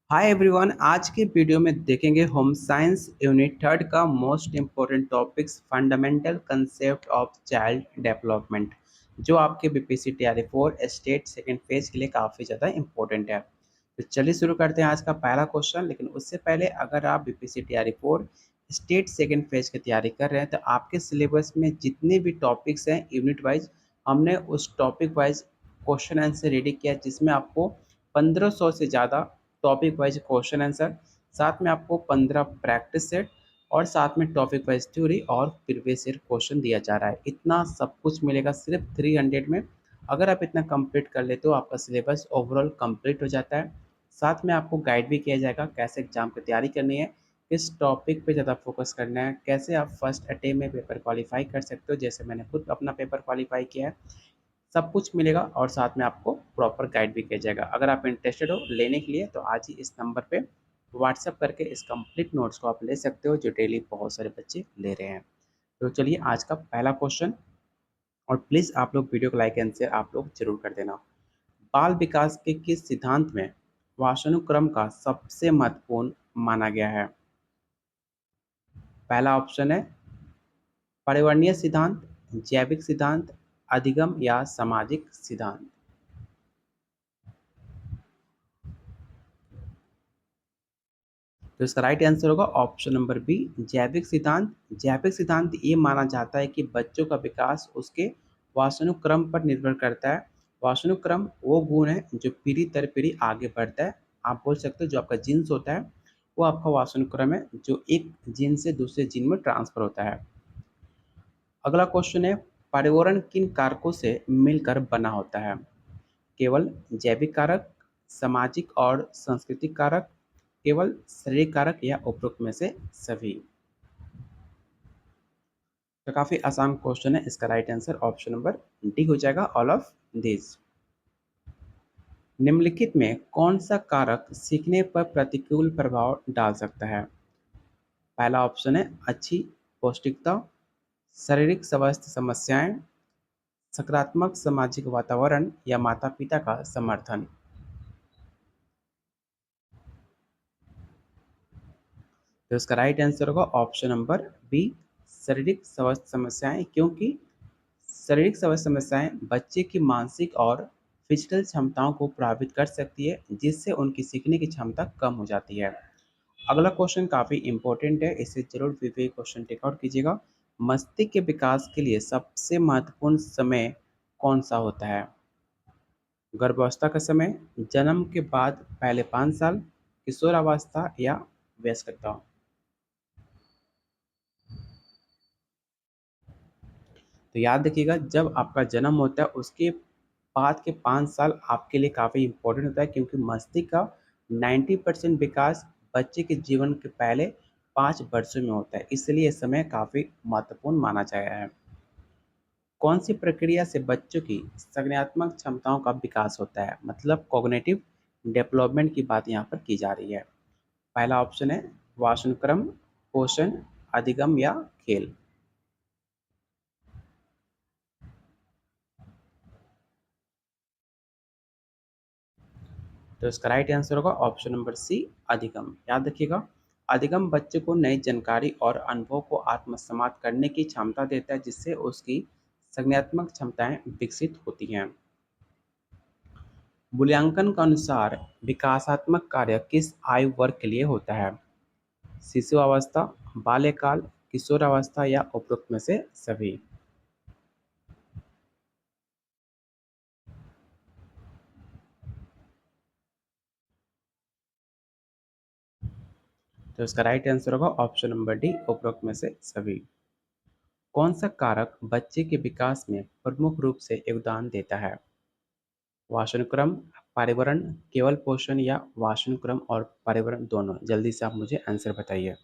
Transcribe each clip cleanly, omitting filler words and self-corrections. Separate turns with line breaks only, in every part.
Hi everyone. आज के video में देखेंगे होम साइंस यूनिट थर्ड का most important topics fundamental concept of child development, जो आपके बीपीएससी तैयारी फोर स्टेट सेकंड फेज के लिए काफ़ी ज़्यादा इम्पोर्टेंट है। तो चलिए शुरू करते हैं आज का पहला क्वेश्चन। लेकिन उससे पहले अगर आप बीपीएससी तैयारी फोर स्टेट सेकंड फेज की तैयारी कर रहे हैं तो आपके सिलेबस में जितने भी टॉपिक्स हैं यूनिट वाइज, हमने उस topic wise question answer ready किया, जिसमें आपको 1500 से ज़्यादा टॉपिक वाइज क्वेश्चन आंसर, साथ में आपको 15 प्रैक्टिस सेट और साथ में टॉपिक वाइज थ्योरी और प्रीवियस ईयर क्वेश्चन दिया जा रहा है। इतना सब कुछ मिलेगा सिर्फ 300 में। अगर आप इतना कंप्लीट कर लेते हो आपका सिलेबस ओवरऑल कंप्लीट हो जाता है। साथ में आपको गाइड भी किया जाएगा कैसे एग्जाम की तैयारी करनी है, किस टॉपिक पे ज़्यादा फोकस करना है, कैसे आप फर्स्ट अटेम्प्ट में पेपर क्वालिफाई कर सकते हो, जैसे मैंने खुद अपना पेपर क्वालिफाई किया है। सब कुछ मिलेगा और साथ में आपको प्रॉपर गाइड भी किया जाएगा। अगर आप इंटरेस्टेड हो लेने के लिए तो आज ही इस नंबर पे व्हाट्सएप करके इस कंप्लीट नोट्स को आप ले सकते हो, जो डेली बहुत सारे बच्चे ले रहे हैं। तो चलिए आज का पहला क्वेश्चन, और प्लीज़ आप लोग वीडियो को लाइक एंड शेयर आप लोग जरूर कर देना। बाल विकास के किस सिद्धांत में वाशानुक्रम का सबसे महत्वपूर्ण माना गया है? पहला ऑप्शन है पर्यावरणीय सिद्धांत, जैविक सिद्धांत, अधिगम या सामाजिक सिद्धांत। तो इसका राइट आंसर होगा ऑप्शन नंबर बी, जैविक सिद्धांत। जैविक सिद्धांत ये माना जाता है कि बच्चों का विकास उसके वासानुक्रम पर निर्भर करता है। वासानुक्रम वो गुण है जो पीढ़ी दर पीढ़ी आगे बढ़ता है। आप बोल सकते हो जो आपका जीन्स होता है वो आपका वासानुक्रम है, जो एक जीन से दूसरे जीन में ट्रांसफर होता है। अगला क्वेश्चन है पर्यावरण किन कारकों से मिलकर बना होता है? केवल जैविक कारक, सामाजिक और सांस्कृतिक कारक, केवल शारीरिक कारक या उपरोक्त में से सभी। तो काफी आसान क्वेश्चन है, इसका right answer option number D हो जाएगा, ऑल ऑफ दिस। निम्नलिखित में कौन सा कारक सीखने पर प्रतिकूल प्रभाव डाल सकता है? पहला ऑप्शन है अच्छी पौष्टिकता, शारीरिक स्वास्थ्य समस्याएं, सकारात्मक सामाजिक वातावरण या माता पिता का समर्थन। तो इसका राइट आंसर होगा ऑप्शन नंबर बी, शारीरिक स्वास्थ्य समस्याएं, क्योंकि शारीरिक स्वास्थ्य समस्याएं बच्चे की मानसिक और फिजिकल क्षमताओं को प्रभावित कर सकती है, जिससे उनकी सीखने की क्षमता कम हो जाती है। अगला क्वेश्चन काफ़ी इंपॉर्टेंट है, इसे जरूर वीवीए क्वेश्चन टेकआउट कीजिएगा। मस्तिष्क के विकास के लिए सबसे महत्वपूर्ण समय कौन सा होता है? गर्भावस्था का समय, जन्म के बाद पहले 5 साल, किशोरावस्था या वयस्कता। तो याद रखिएगा जब आपका जन्म होता है उसके बाद के 5 साल आपके लिए काफ़ी इंपॉर्टेंट होता है, क्योंकि मस्तिष्क का 90% विकास बच्चे के जीवन के पहले 5 वर्षों में होता है, इसलिए ये समय काफ़ी महत्वपूर्ण माना जाया है। कौन सी प्रक्रिया से बच्चों की संज्ञानात्मक क्षमताओं का विकास होता है? मतलब कॉग्निटिव डेवलपमेंट की बात यहाँ पर की जा रही है। पहला ऑप्शन है वाशनक्रम, पोषण, अधिगम या खेल। तो इसका राइट आंसर होगा ऑप्शन नंबर सी, अधिगम। याद रखिएगा अधिगम बच्चे को नई जानकारी और अनुभव को आत्मसात करने की क्षमता देता है, जिससे उसकी संज्ञानात्मक क्षमताएं विकसित होती हैं। मूल्यांकन के अनुसार विकासात्मक कार्य किस आयु वर्ग के लिए होता है? शिशु अवस्था, बाल्यकाल, किशोरावस्था या उपरोक्त में से सभी। तो इसका राइट आंसर होगा ऑप्शन नंबर डी, उपरोक्त में से सभी। कौन सा कारक बच्चे के विकास में प्रमुख रूप से योगदान देता है? वाशनक्रम, पर्यावरण, केवल पोषण या वाशनक्रम और पर्यावरण दोनों? जल्दी से आप मुझे आंसर बताइए।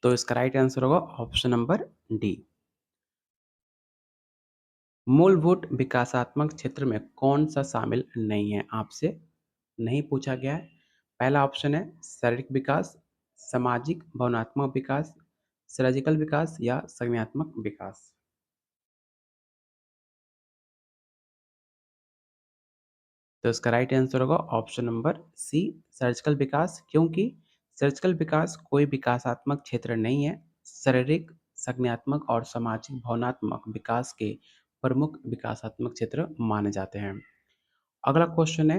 तो इसका राइट आंसर होगा ऑप्शन नंबर डी। मूलभूत विकासात्मक क्षेत्र में कौन सा शामिल नहीं है? आपसे नहीं पूछा गया है। पहला ऑप्शन है शारीरिक विकास, सामाजिक भावनात्मक विकास, सर्जिकल विकास या संज्ञानात्मक विकास। तो इसका राइट आंसर होगा ऑप्शन नंबर सी, सर्जिकल विकास। क्योंकि सर्जिकल विकास कोई विकासात्मक क्षेत्र नहीं है। शारीरिक, संज्ञानात्मक और सामाजिक भावनात्मक विकास के प्रमुख विकासात्मक क्षेत्र माने जाते हैं। अगला क्वेश्चन है,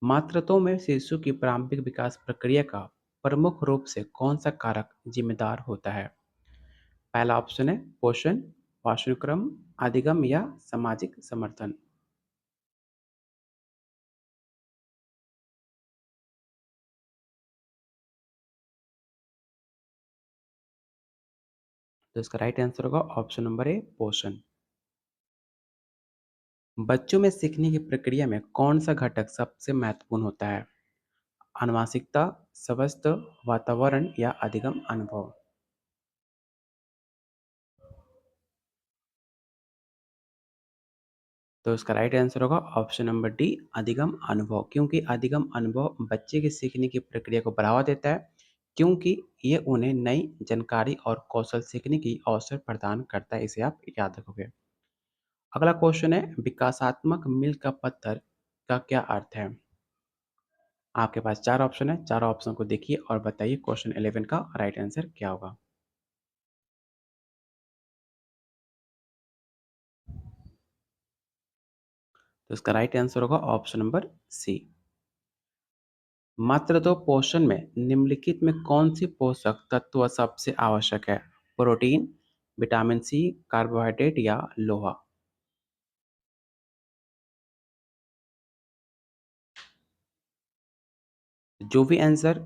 मातृत्व में शिशु की प्रारंभिक विकास प्रक्रिया का प्रमुख रूप से कौन सा कारक जिम्मेदार होता है? पहला ऑप्शन है पोषण, पार्श्वक्रम, अधिगम या सामाजिक समर्थन। तो इसका राइट आंसर होगा ऑप्शन नंबर ए, पोषण। बच्चों में सीखने की प्रक्रिया में कौन सा घटक सबसे महत्वपूर्ण होता है? आनुवांशिकता, स्वास्थ्य, वातावरण या अधिगम अनुभव। तो इसका राइट आंसर होगा ऑप्शन नंबर डी, अधिगम अनुभव। क्योंकि अधिगम अनुभव बच्चे की सीखने की प्रक्रिया को बढ़ावा देता है, क्योंकि ये उन्हें नई जानकारी और कौशल सीखने की अवसर प्रदान करता है। इसे आप याद रखोगे। अगला क्वेश्चन है, विकासात्मक मील का पत्थर का क्या अर्थ है? आपके पास चार ऑप्शन है, चारों ऑप्शन को देखिए और बताइए क्वेश्चन 11 का राइट आंसर क्या होगा। तो इसका राइट आंसर होगा ऑप्शन नंबर सी। मातृत्व पोषण में निम्नलिखित में कौन सी पोषक तत्व सबसे आवश्यक है? प्रोटीन, विटामिन सी, कार्बोहाइड्रेट या लोहा। जो भी आंसर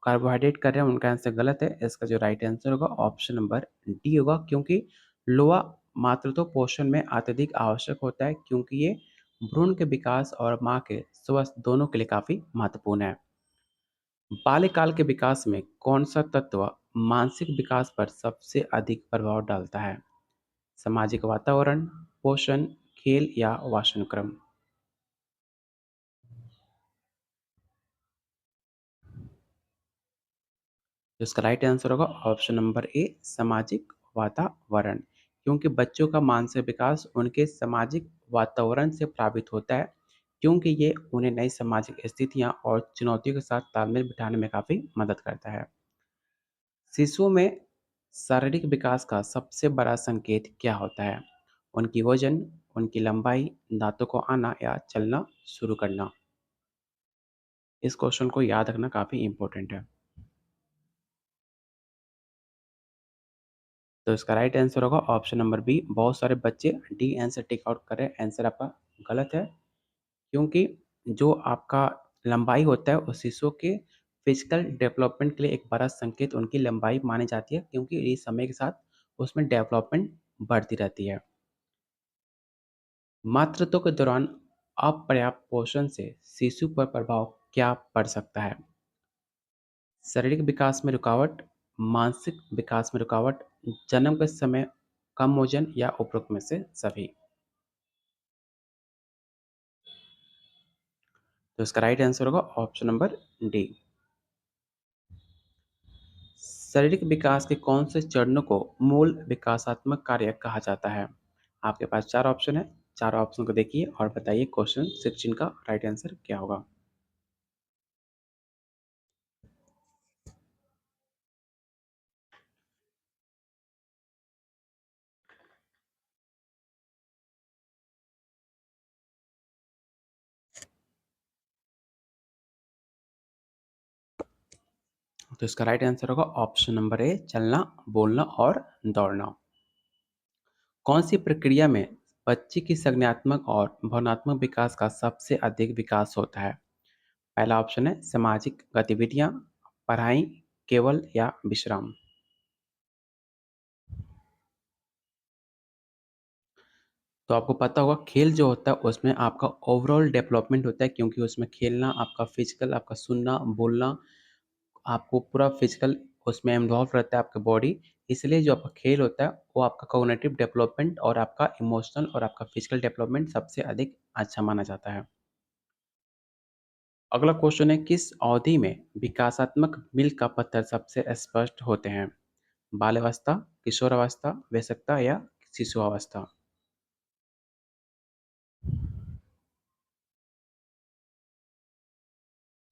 कार्बोहाइड्रेट कर रहे हैं उनका आंसर गलत है। इसका जो राइट आंसर होगा ऑप्शन नंबर डी होगा। क्योंकि लोहा मातृत्व पोषण में अत्यधिक आवश्यक होता है, क्योंकि ये भ्रूण के विकास और माँ के स्वास्थ्य दोनों के लिए काफी महत्वपूर्ण है। बाल्यकाल के विकास में कौन सा तत्व मानसिक विकास पर सबसे अधिक प्रभाव डालता है? सामाजिक वातावरण, पोषण, खेल या वातानुक्रम। तो इसका राइट आंसर होगा ऑप्शन नंबर ए, सामाजिक वातावरण। क्योंकि बच्चों का मानसिक विकास उनके सामाजिक वातावरण से प्रभावित होता है, क्योंकि ये उन्हें नई सामाजिक स्थितियां और चुनौतियों के साथ तालमेल बिठाने में काफी मदद करता है। शिशुओं में शारीरिक विकास का सबसे बड़ा संकेत क्या होता है? उनकी वजन, उनकी लंबाई, दांतों को आना या चलना शुरू करना। इस क्वेश्चन को याद रखना काफी इंपॉर्टेंट है। तो इसका राइट आंसर होगा ऑप्शन नंबर बी। बहुत सारे बच्चे डी आंसर टिक आउट कर रहे हैं। आंसर आपका गलत है। क्योंकि जो आपका लंबाई होता है उस शिशु के फिजिकल डेवलपमेंट के लिए एक बड़ा संकेत उनकी लंबाई मानी जाती है, क्योंकि ये समय के साथ उसमें डेवलपमेंट बढ़ती रहती है। मातृत्व के दौरान अपर्याप्त पोषण से शिशु पर प्रभाव क्या पड़ सकता है? शारीरिक विकास में रुकावट, मानसिक विकास में रुकावट, जन्म के समय कम वजन या उपरोक्त में से सभी। तो इसका राइट आंसर होगा ऑप्शन नंबर डी। शारीरिक विकास के कौन से चरणों को मूल विकासात्मक कार्य कहा जाता है? आपके पास चार ऑप्शन है, चार ऑप्शन को देखिए और बताइए क्वेश्चन 16 का राइट आंसर क्या होगा। तो इसका राइट आंसर होगा ऑप्शन नंबर ए, चलना, बोलना और दौड़ना। कौन सी प्रक्रिया में बच्चे की संज्ञानात्मक और भावनात्मक विकास का सबसे अधिक विकास होता है? पहला ऑप्शन है सामाजिक गतिविधियां, पढ़ाई, केवल या विश्राम। तो आपको पता होगा खेल जो होता है उसमें आपका ओवरऑल डेवलपमेंट होता है, क्योंकि उसमें खेलना आपका फिजिकल, आपका सुनना, बोलना, आपको पूरा फिजिकल उसमें इन्वॉल्व रहता है आपका बॉडी। इसलिए जो आपका खेल होता है वो आपका कॉग्निटिव डेवलपमेंट और आपका इमोशनल और आपका फिजिकल डेवलपमेंट सबसे अधिक अच्छा माना जाता है। अगला क्वेश्चन है, किस अवधि में विकासात्मक मील का पत्थर सबसे स्पष्ट होते हैं? बाल्यावस्था, किशोरावस्था, वयस्कता या शिशुअवस्था?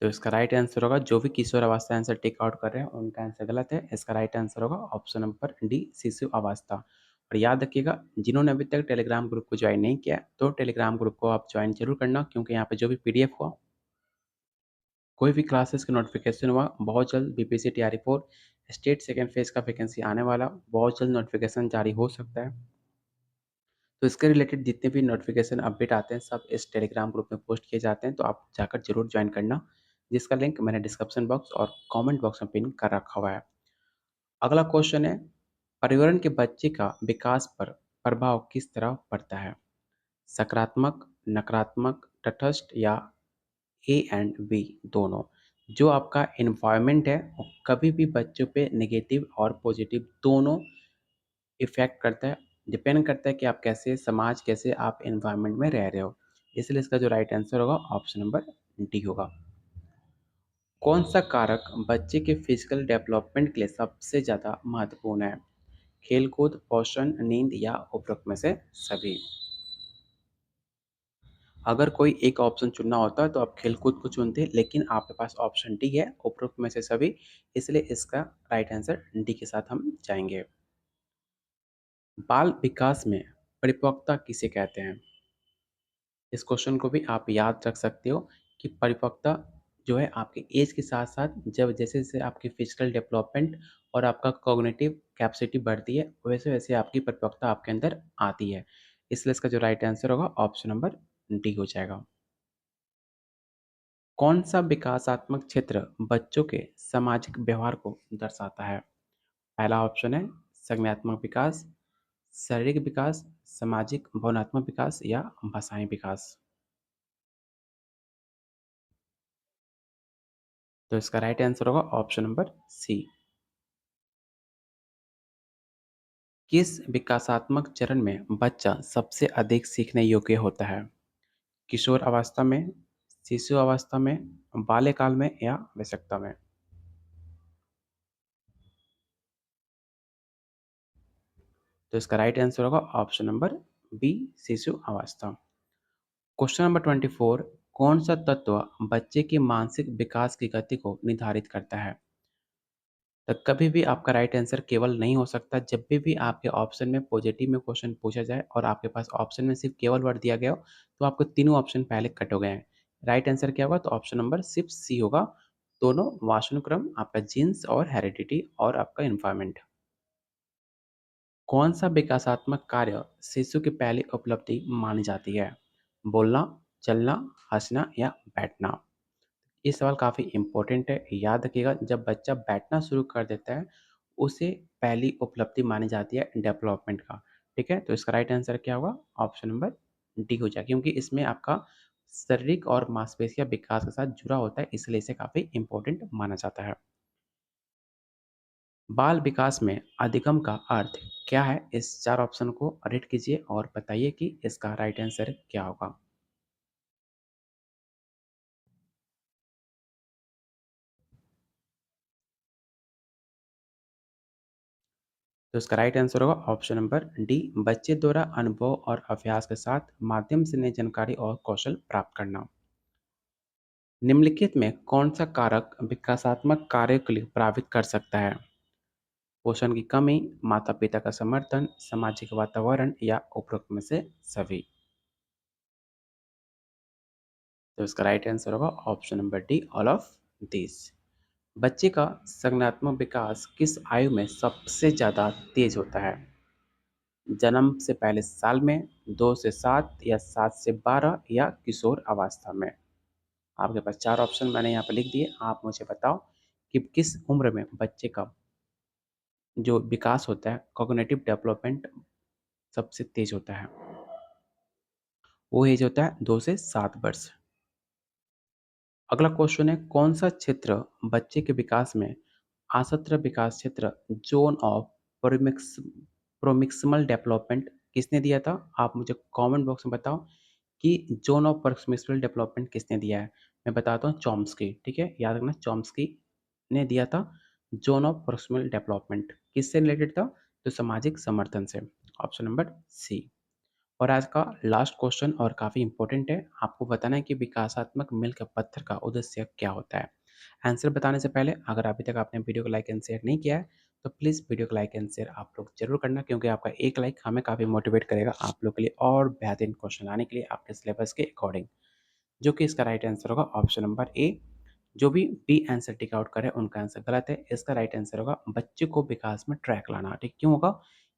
तो इसका राइट आंसर होगा, जो भी किशोरावस्था आंसर टिक आउट कर रहे हैं उनका आंसर गलत है। इसका राइट आंसर होगा ऑप्शन नंबर डी, शिशु अवस्था। और याद रखिएगा, जिन्होंने अभी तक टेलीग्राम ग्रुप को ज्वाइन नहीं किया तो टेलीग्राम ग्रुप को आप ज्वाइन जरूर करना, क्योंकि यहाँ पे जो भी पीडीएफ हुआ, कोई भी क्लासेस का नोटिफिकेशन हुआ, बहुत जल्द बीपीएससी तैयारी 4 स्टेट सेकेंड फेज का वैकेंसी आने वाला, बहुत जल्द नोटिफिकेशन जारी हो सकता है। तो इसके रिलेटेड जितने भी नोटिफिकेशन अपडेट आते हैं सब इस टेलीग्राम ग्रुप में पोस्ट किए जाते हैं, तो आप जाकर जरूर ज्वाइन करना, जिसका लिंक मैंने डिस्क्रिप्शन बॉक्स और कमेंट बॉक्स में पिन कर रखा हुआ है। अगला क्वेश्चन है, पर्यावरण के बच्चे का विकास पर प्रभाव किस तरह पड़ता है? सकारात्मक, नकारात्मक, तटस्थ या ए एंड बी दोनों? जो आपका इन्वायरमेंट है वो कभी भी बच्चों पे नेगेटिव और पॉजिटिव दोनों इफ़ेक्ट करता है, डिपेंड करता है कि आप कैसे समाज, कैसे आप एनवायरनमेंट में रह रहे हो। इसलिए इसका जो राइट आंसर होगा ऑप्शन नंबर डी होगा। कौन सा कारक बच्चे के फिजिकल डेवलपमेंट के लिए सबसे ज़्यादा महत्वपूर्ण है? खेलकूद, पोषण, नींद या उपरोक्त में से सभी? अगर कोई एक ऑप्शन चुनना होता है तो आप खेलकूद को चुनते, लेकिन आपके पास ऑप्शन डी है, उपरोक्त में से सभी। इसलिए इसका राइट आंसर डी के साथ हम जाएंगे। बाल विकास में परिपक्वता किसे कहते हैं? इस क्वेश्चन को भी आप याद रख सकते हो कि परिपक्वता जो है आपके एज के साथ साथ जब जैसे जैसे आपकी फिजिकल डेवलपमेंट और आपका कॉग्निटिव कैपेसिटी बढ़ती है, वैसे वैसे आपकी परिपक्वता आपके अंदर आती है। इसलिए इसका जो राइट आंसर होगा ऑप्शन नंबर डी हो जाएगा। कौन सा विकासात्मक क्षेत्र बच्चों के सामाजिक व्यवहार को दर्शाता है? पहला ऑप्शन है संज्ञानात्मक विकास, शारीरिक विकास, सामाजिक भावनात्मक विकास या भाषाई विकास। तो इसका राइट आंसर होगा ऑप्शन नंबर सी। किस विकासात्मक चरण में बच्चा सबसे अधिक सीखने योग्य होता है? किशोर अवस्था में, शिशु अवस्था में, बाल्यकाल में या वयस्कता में? तो इसका राइट आंसर होगा ऑप्शन नंबर बी, शिशु अवस्था। क्वेश्चन नंबर 24, कौन सा तत्व बच्चे के मानसिक विकास की गति को निर्धारित करता है? तो कभी भी आपका राइट आंसर केवल नहीं हो सकता, जब भी आपके ऑप्शन में पॉजिटिव में क्वेश्चन पूछा जाए और आपके पास ऑप्शन में सिर्फ केवल वर्ड दिया गया हो, तो आपको तीनों ऑप्शन पहले कट हो गए हैं। राइट आंसर क्या होगा? तो ऑप्शन नंबर सिर्फ सी होगा, दोनों वाशानुक्रम, आपका जीन्स और हेरिडिटी और आपका इन्वायरमेंट। कौन सा विकासात्मक कार्य शिशु की पहली उपलब्धि मानी जाती है? बोलना, चलना, हंसना या बैठना? ये सवाल काफ़ी इम्पोर्टेंट है, याद रखिएगा, जब बच्चा बैठना शुरू कर देता है, उसे पहली उपलब्धि मानी जाती है डेवलपमेंट का, ठीक है? तो इसका राइट आंसर क्या होगा? ऑप्शन नंबर डी हो जाएगा, क्योंकि इसमें आपका शारीरिक और मांसपेशियाँ विकास के साथ जुड़ा होता है, इसलिए इसे काफ़ी इम्पोर्टेंट माना जाता है। बाल विकास में अधिगम का अर्थ क्या है? इस 4 ऑप्शन को रीड कीजिए और बताइए कि इसका राइट आंसर क्या होगा? तो इसका राइट आंसर होगा ऑप्शन नंबर डी, बच्चे द्वारा अनुभव और अभ्यास के साथ माध्यम से नई जानकारी और कौशल प्राप्त करना। निम्नलिखित में कौन सा कारक विकासात्मक कार्य के लिए प्रभावित कर सकता है? पोषण की कमी, माता पिता का समर्थन, सामाजिक वातावरण या उपरोक्त में से सभी? तो इसका राइट आंसर होगा option number D, all of this. बच्चे का संज्ञानात्मक विकास किस आयु में सबसे ज़्यादा तेज होता है? जन्म से पहले साल में, 2 से 7 या 7 से 12 या किशोर अवस्था में? आपके पास 4 ऑप्शन मैंने यहाँ पे लिख दिए, आप मुझे बताओ कि किस उम्र में बच्चे का जो विकास होता है, कॉग्निटिव डेवलपमेंट सबसे तेज होता है? वो एज होता है 2 से 7 वर्ष। अगला क्वेश्चन है, कौन सा क्षेत्र बच्चे के विकास में आसत्र विकास क्षेत्र, जोन ऑफ प्रोमिक्स प्रोमिक्समल डेवलपमेंट किसने दिया था? आप मुझे कमेंट बॉक्स में बताओ कि ज़ोन ऑफ प्रोक्सिमल डेवलपमेंट किसने दिया है? मैं बताता हूँ, चॉम्स्की, ठीक है? याद रखना, चॉम्स्की ने दिया था ज़ोन ऑफ प्रोक्सिमल डेवलपमेंट। किससे रिलेटेड था? तो सामाजिक समर्थन से। Option number C. और आज का लास्ट क्वेश्चन और काफ़ी इंपॉर्टेंट है, आपको बताना है कि विकासात्मक मील के पत्थर का उद्देश्य क्या होता है? आंसर बताने से पहले अगर अभी तक आपने वीडियो को लाइक एंड शेयर नहीं किया है, तो प्लीज़ वीडियो को लाइक एंड शेयर आप लोग ज़रूर करना, क्योंकि आपका एक लाइक हमें काफ़ी मोटिवेट करेगा आप लोग के लिए और बेहतरीन क्वेश्चन लाने के लिए आपके सिलेबस के अकॉर्डिंग। जो कि इसका राइट आंसर होगा ऑप्शन नंबर ए। जो भी बी आंसर टिक आउट करे उनका आंसर गलत है। इसका राइट आंसर होगा बच्चे को विकास में ट्रैक लाना। ठीक क्यों होगा?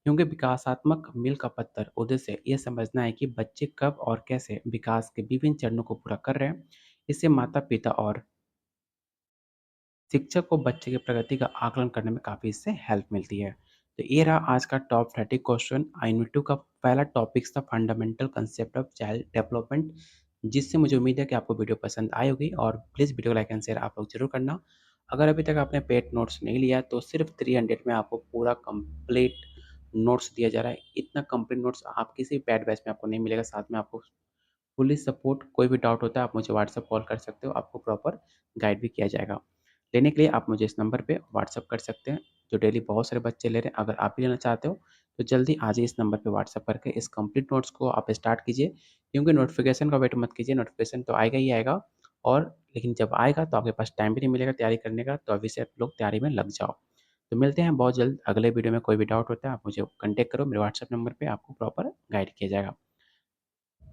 क्योंकि विकासात्मक मील का पत्थर उद्देश्य ये समझना है कि बच्चे कब और कैसे विकास के विभिन्न चरणों को पूरा कर रहे हैं। इससे माता पिता और शिक्षक को बच्चे की प्रगति का आकलन करने में काफ़ी इससे हेल्प मिलती है। तो ये रहा आज का टॉप 30 क्वेश्चन। यूनिट 2 का पहला टॉपिक था fundamental concept of child development, जिससे मुझे उम्मीद है कि आपको वीडियो पसंद आई होगी और प्लीज़ वीडियो को लाइक एंड शेयर आप लोग ज़रूर करना। अगर अभी तक आपने पेड नोट्स नहीं लिया तो सिर्फ 300 में आपको पूरा कंप्लीट नोट्स दिया जा रहा है। इतना कंप्लीट नोट्स आप किसी पेड बैच में आपको नहीं मिलेगा। साथ में आपको फुल्ली सपोर्ट, कोई भी डाउट होता है आप मुझे व्हाट्सएप कॉल कर सकते हो, आपको प्रॉपर गाइड भी किया जाएगा। लेने के लिए आप मुझे इस नंबर पे व्हाट्सएप कर सकते हैं, जो डेली बहुत सारे बच्चे ले रहे हैं। अगर आप भी लेना चाहते हो तो जल्दी आज ही इस नंबर पे व्हाट्सएप करके इस कंप्लीट नोट्स को आप स्टार्ट कीजिए, क्योंकि नोटिफिकेशन का वेट मत कीजिए, नोटिफिकेशन तो आएगा ही आएगा। और लेकिन जब आएगा तो आपके पास टाइम भी नहीं मिलेगा तैयारी करने का, तो अभी से आप लोग तैयारी में लग जाओ। तो मिलते हैं बहुत जल्द अगले वीडियो में। कोई भी डाउट होता है आप मुझे कॉन्टैक्ट करो, मेरे व्हाट्सएप नंबर पे आपको प्रॉपर गाइड किया जाएगा।